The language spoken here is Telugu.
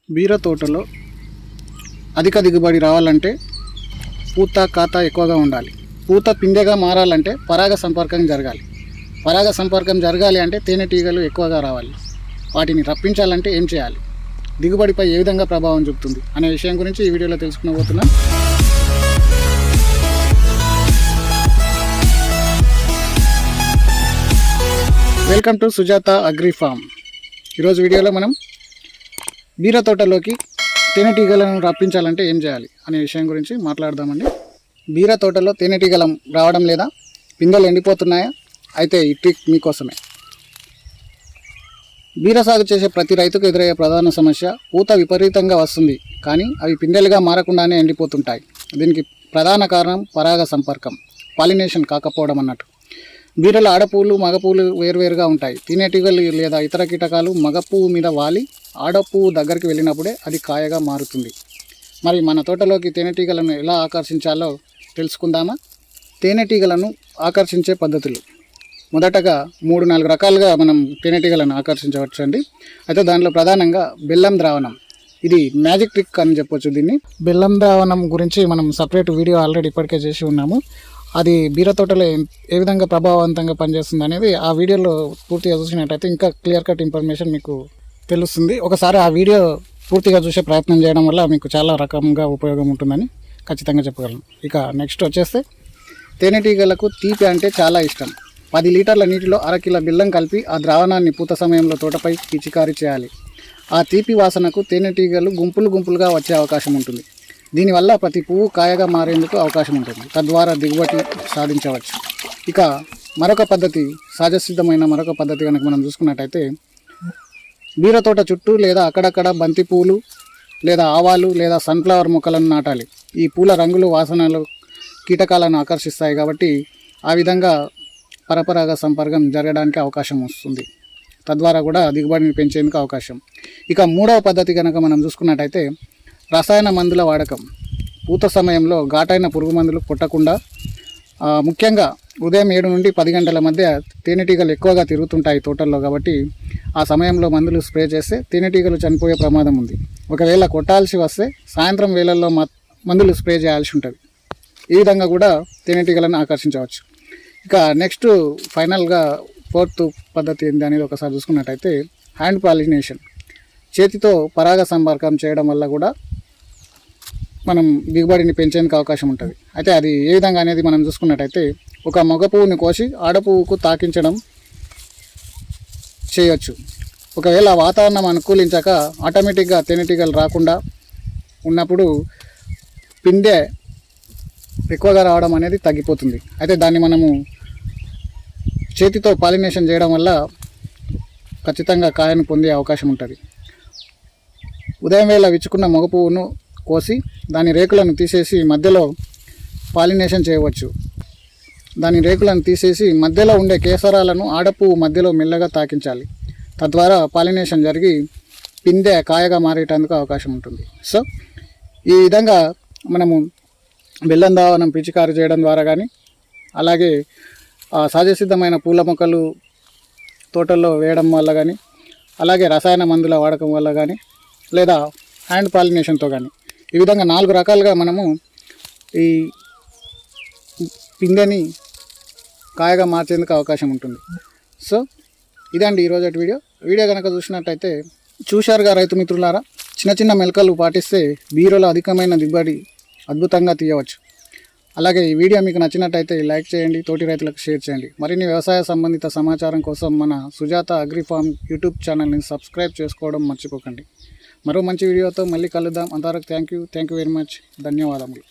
బీర తోటలో అధిక దిగుబడి రావాలంటే పూత కాత ఎక్కువగా ఉండాలి. పూత పిందెగా మారాలంటే పరాగ సంపర్కం జరగాలి. పరాగ సంపర్కం జరగాలి అంటే తేనెటీగలు ఎక్కువగా రావాలి. వాటిని రప్పించాలంటే ఏం చేయాలి, దిగుబడిపై ఏ విధంగా ప్రభావం చూపుతుంది అనే విషయం గురించి ఈ వీడియోలో తెలుసుకునబోతున్నాం. Welcome to Sujatha agri farm. ఈరోజు వీడియోలో మనం బీర తోటలోకి తేనెటీగలను రప్పించాలంటే ఏం చేయాలి అనే విషయం గురించి మాట్లాడదామండి. బీర తోటలో తేనెటీగలు రావడం లేదా, పిందెలు ఎండిపోతున్నాయా? అయితే ఈ ట్రిక్ మీకోసమే. బీర సాగు చేసే ప్రతి రైతుకు ఎదురయ్యే ప్రధాన సమస్య, పూత విపరీతంగా వస్తుంది కానీ అవి పిందెలుగా మారకుండానే ఎండిపోతుంటాయి. దీనికి ప్రధాన కారణం పరాగ సంపర్కం, పాలినేషన్ కాకపోవడం అన్నట్టు. బీరల ఆడపువ్వులు మగపువ్వులు వేరువేరుగా ఉంటాయి. తేనెటీగలు లేదా ఇతర కీటకాలు మగపువ్వు మీద వాలి ఆడపువ్వు దగ్గరికి వెళ్ళినప్పుడే అది కాయగా మారుతుంది. మరి మన తోటలోకి తేనెటీగలను ఎలా ఆకర్షించాలో తెలుసుకుందామా? తేనెటీగలను ఆకర్షించే పద్ధతులు. మొదటగా 3-4 రకాలుగా మనం తేనెటీగలను ఆకర్షించవచ్చు అండి. అయితే దానిలో ప్రధానంగా బెల్లం ద్రావణం, ఇది మ్యాజిక్ ట్రిక్ అని చెప్పొచ్చు. దీన్ని బెల్లం ద్రావణం గురించి మనం సపరేట్ వీడియో ఆల్రెడీ ఇప్పటికే చేసి ఉన్నాము. అది బీర తోటలో ఏ విధంగా ప్రభావవంతంగా పనిచేస్తుంది అనేది ఆ వీడియోలో పూర్తిగా చూసినట్టయితే ఇంకా క్లియర్ కట్ ఇన్ఫర్మేషన్ మీకు తెలుస్తుంది. ఒకసారి ఆ వీడియో పూర్తిగా చూసే ప్రయత్నం చేయడం వల్ల మీకు చాలా రకంగా ఉపయోగం ఉంటుందని ఖచ్చితంగా చెప్పగలను. ఇక నెక్స్ట్ వచ్చేస్తే, తేనెటీగలకు తీపి అంటే చాలా ఇష్టం. 10 లీటర్ల నీటిలో 1/2 కిలో బెల్లం కలిపి ఆ ద్రావణాన్ని పూత సమయంలో తోటపై పిచికారీ చేయాలి. ఆ తీపి వాసనకు తేనెటీగలు గుంపులుగా వచ్చే అవకాశం ఉంటుంది. దీనివల్ల ప్రతి పువ్వు కాయగా మారేందుకు అవకాశం ఉంటుంది. తద్వారా దిగుబడి సాధించవచ్చు. ఇక మరొక పద్ధతి, సహజసిద్ధమైన మరొక పద్ధతి కనుక మనం చూసుకున్నట్టయితే, బీర తోట చుట్టూ లేదా అక్కడక్కడ బంతి పూలు లేదా ఆవాలు లేదా సన్ఫ్లవర్ మొక్కలను నాటాలి. ఈ పూల రంగులు, వాసనలు కీటకాలను ఆకర్షిస్తాయి కాబట్టి ఆ విధంగా పరపరాగ సంపర్కం జరగడానికి అవకాశం వస్తుంది. తద్వారా కూడా దిగుబడిని పెంచేందుకు అవకాశం. ఇక మూడవ పద్ధతి కనుక మనం చూసుకున్నట్టయితే, రసాయన మందుల వాడకం. పూత సమయంలో ఘాటైన పురుగు మందులు కొట్టకుండా, ముఖ్యంగా ఉదయం 7 నుండి 10 గంటల మధ్య తేనెటీగలు ఎక్కువగా తిరుగుతుంటాయి తోటల్లో. కాబట్టి ఆ సమయంలో మందులు స్ప్రే చేస్తే తేనెటీగలు చనిపోయే ప్రమాదం ఉంది. ఒకవేళ కొట్టాల్సి వస్తే సాయంత్రం వేళల్లో మందులు స్ప్రే చేయాల్సి ఉంటుంది. ఈ విధంగా కూడా తేనెటీగలను ఆకర్షించవచ్చు. ఇక నెక్స్ట్ ఫైనల్గా 4th పద్ధతి ఏంటి అనేది ఒకసారి చూసుకున్నట్టయితే, హ్యాండ్ పాలినేషన్. చేతితో పరాగ సంపర్కం చేయడం వల్ల కూడా మనం దిగుబడిని పెంచేందుకు అవకాశం ఉంటుంది. అయితే అది ఏ విధంగా అనేది మనం చూసుకున్నట్టయితే, ఒక మగ పువ్వుని కోసి ఆడపువ్వుకు తాకించడం చేయొచ్చు. ఒకవేళ వాతావరణం అనుకూలించాక ఆటోమేటిక్గా తేనెటీగలు రాకుండా ఉన్నప్పుడు పిందె ఎక్కువగా రావడం అనేది తగ్గిపోతుంది. అయితే దాన్ని మనము చేతితో పాలినేషన్ చేయడం వల్ల ఖచ్చితంగా కాయను పొందే అవకాశం ఉంటుంది. ఉదయం వేళ విచ్చుకున్న మగ పువ్వును కోసి దాని రేకులను తీసేసి మధ్యలో పాలినేషన్ చేయవచ్చు. దాని రేకులను తీసేసి మధ్యలో ఉండే కేసరాలను ఆడపువ్వు మధ్యలో మెల్లగా తాకించాలి. తద్వారా పాలినేషన్ జరిగి పిందె కాయగా మారేటందుకు అవకాశం ఉంటుంది. సో ఈ విధంగా మనము బెల్లం ద్రావణం పిచికారీ చేయడం ద్వారా కానీ, అలాగే సహజసిద్ధమైన పూల మొక్కలు తోటల్లో వేయడం వల్ల కానీ, అలాగే రసాయన మందుల వాడకం వల్ల కానీ, లేదా హ్యాండ్ పాలినేషన్తో కానీ, ఈ విధంగా 4 రకాలుగా మనము ఈ పిందెని కాయగా మార్చేందుకు అవకాశం ఉంటుంది. సో ఇదండి ఈరోజు వీడియో కనుక చూసినట్టయితే, చూశారుగా రైతు మిత్రులారా, చిన్న మెలకలు పాటిస్తే బీరలో అధికమైన దిగుబడి అద్భుతంగా తీయవచ్చు. అలాగే ఈ వీడియో మీకు నచ్చినట్టయితే లైక్ చేయండి, తోటి రైతులకు షేర్ చేయండి. మరిన్ని వ్యవసాయ సంబంధిత సమాచారం కోసం మన సుజాత అగ్రి ఫామ్ యూట్యూబ్ ఛానల్ని సబ్స్క్రైబ్ చేసుకోవడం మర్చిపోకండి. మరో మంచి వీడియోతో మళ్ళీ కలుద్దాం. అంతవరకు థ్యాంక్ యూ వెరీ మచ్. ధన్యవాదములు.